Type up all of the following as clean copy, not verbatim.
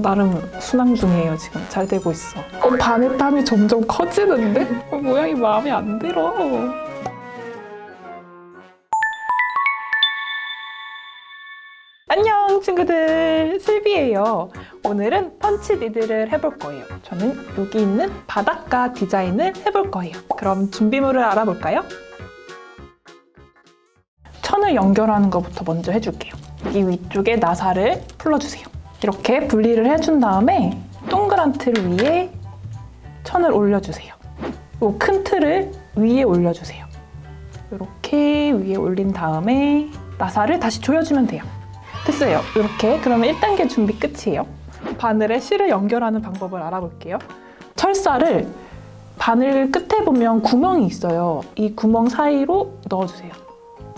나름 순항 중이에요. 지금 잘 되고 있어. 반의 땀이 점점 커지는데? 모양이 마음에 안 들어. 안녕 친구들, 슬비예요. 오늘은 펀치 니들을 해볼 거예요. 저는 여기 있는 바닷가 디자인을 해볼 거예요. 그럼 준비물을 알아볼까요? 천을 연결하는 것부터 먼저 해줄게요. 이 위쪽에 나사를 풀어주세요. 이렇게 분리를 해준 다음에 동그란 틀 위에 천을 올려주세요. 이 큰 틀을 위에 올려주세요. 이렇게 위에 올린 다음에 나사를 다시 조여주면 돼요. 됐어요. 이렇게. 그러면 1단계 준비 끝이에요. 바늘에 실을 연결하는 방법을 알아볼게요. 철사를 바늘 끝에 보면 구멍이 있어요. 이 구멍 사이로 넣어주세요.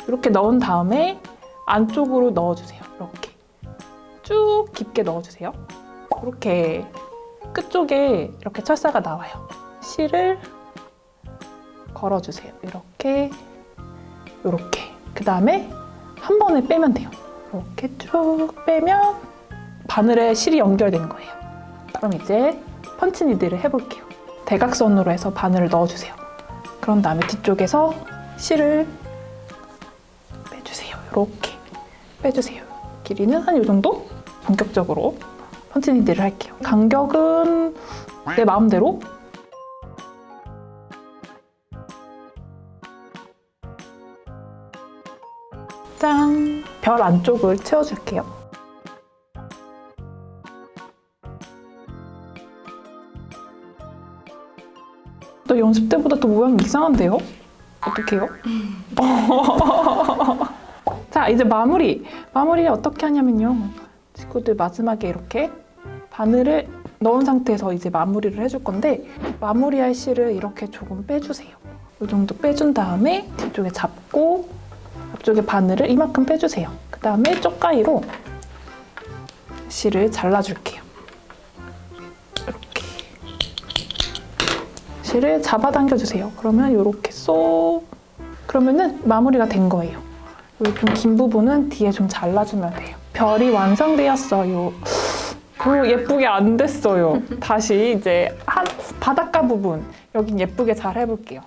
이렇게 넣은 다음에 안쪽으로 넣어주세요. 이렇게 쭉 깊게 넣어주세요. 이렇게 끝쪽에 이렇게 철사가 나와요. 실을 걸어주세요. 이렇게 그 다음에 한 번에 빼면 돼요. 이렇게 쭉 빼면 바늘에 실이 연결된 거예요. 그럼 이제 펀치 니들을 해볼게요. 대각선으로 해서 바늘을 넣어주세요. 그런 다음에 뒤쪽에서 실을 빼주세요. 이렇게 빼주세요. 길이는 한 이 정도? 본격적으로 펀치 니들을 할게요. 간격은 내 마음대로. 짠! 별 안쪽을 채워줄게요. 너 연습 때보다 더 모양이 이상한데요? 어떡해요? 자, 이제 마무리 어떻게 하냐면요. 친구들 마지막에 이렇게 바늘을 넣은 상태에서 이제 마무리를 해줄 건데, 마무리할 실을 이렇게 조금 빼주세요. 이 정도 빼준 다음에 뒤쪽에 잡고 앞쪽에 바늘을 이만큼 빼주세요. 그 다음에 쪽가위로 실을 잘라줄게요. 이렇게 실을 잡아당겨주세요. 그러면 이렇게 쏙, 그러면은 마무리가 된 거예요. 여기 좀 긴 부분은 뒤에 좀 잘라주면 돼요. 별이 완성되었어요. 예쁘게 안 됐어요. 다시 이제 한 바닷가 부분, 여긴 예쁘게 잘 해볼게요.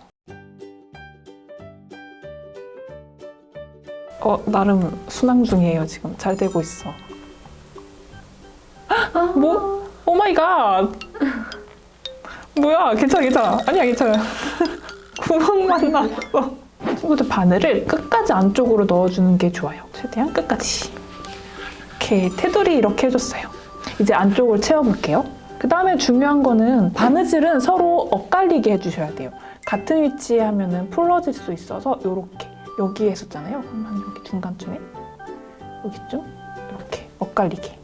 나름 순항 중이에요. 지금 잘 되고 있어. 뭐? 오 마이 갓! 뭐야? 괜찮아. 아니야, 괜찮아. 구멍만 났어. 친구들 바늘을 끝까지 안쪽으로 넣어주는 게 좋아요. 최대한 끝까지. 이렇게 테두리 이렇게 해줬어요. 이제 안쪽을 채워볼게요. 그 다음에 중요한 거는 바느질은 서로 엇갈리게 해주셔야 돼요. 같은 위치에 하면은 풀어질 수 있어서 이렇게. 여기에 했었잖아요. 그럼 한 여기 중간쯤에 여기쯤 이렇게 엇갈리게.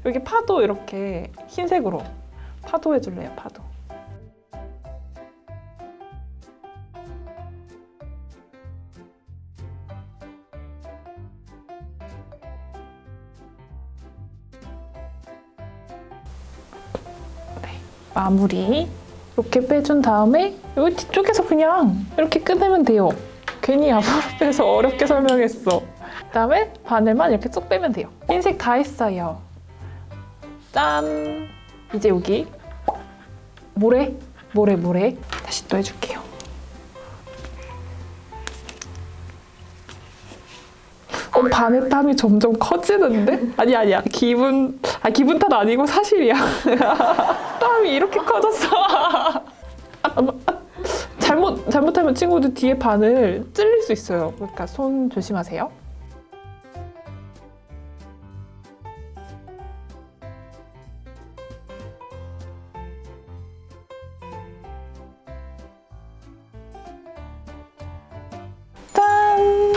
여기 파도 이렇게 흰색으로 파도 해줄래요? 파도. 마무리 이렇게 빼준 다음에 여기 뒤쪽에서 그냥 이렇게 꺼내면 돼요. 괜히 앞으로 빼서 어렵게 설명했어. 그 다음에 바늘만 이렇게 쏙 빼면 돼요. 흰색 다 했어요. 짠! 이제 여기 모래 다시 또 해줄게요. 바늘 땀이 점점 커지는데? 아니야. 기분 탓 아니고 사실이야. 땀이 이렇게 커졌어. 잘못하면 친구들 뒤에 바늘 찔릴 수 있어요. 그러니까 손 조심하세요. 짠!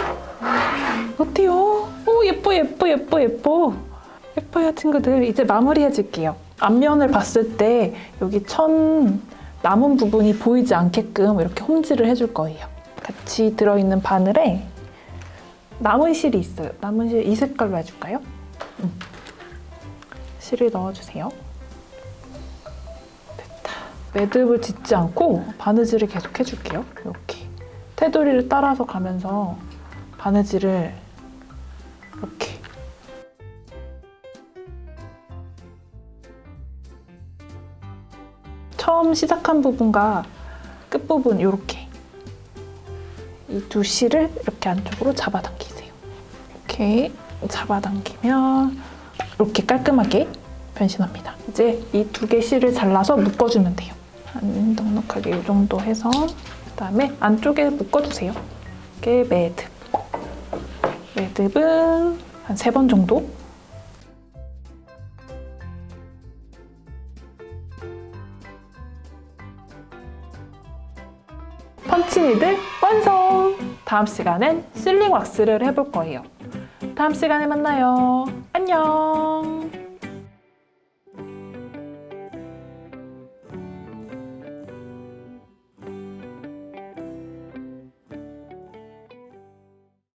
어때요? 오, 예뻐요 친구들. 이제 마무리 해줄게요. 앞면을 봤을 때 여기 천 남은 부분이 보이지 않게끔 이렇게 홈질을 해줄 거예요. 같이 들어있는 바늘에 남은 실이 있어요. 남은 실 이 색깔로 해줄까요? 실을 넣어주세요. 됐다. 매듭을 짓지 않고 바느질을 계속 해줄게요. 이렇게 테두리를 따라서 가면서 바느질을 이렇게 처음 시작한 부분과 끝부분 이렇게 이 두 실을 이렇게 안쪽으로 잡아당기세요. 이렇게 잡아당기면 이렇게 깔끔하게 변신합니다. 이제 이 두 개 실을 잘라서 묶어주면 돼요. 한 넉넉하게 이 정도 해서 그다음에 안쪽에 묶어주세요. 이렇게 매듭은 한 3번 정도. 펀치니들 완성! 다음 시간엔 실링 왁스를 해볼 거예요. 다음 시간에 만나요. 안녕!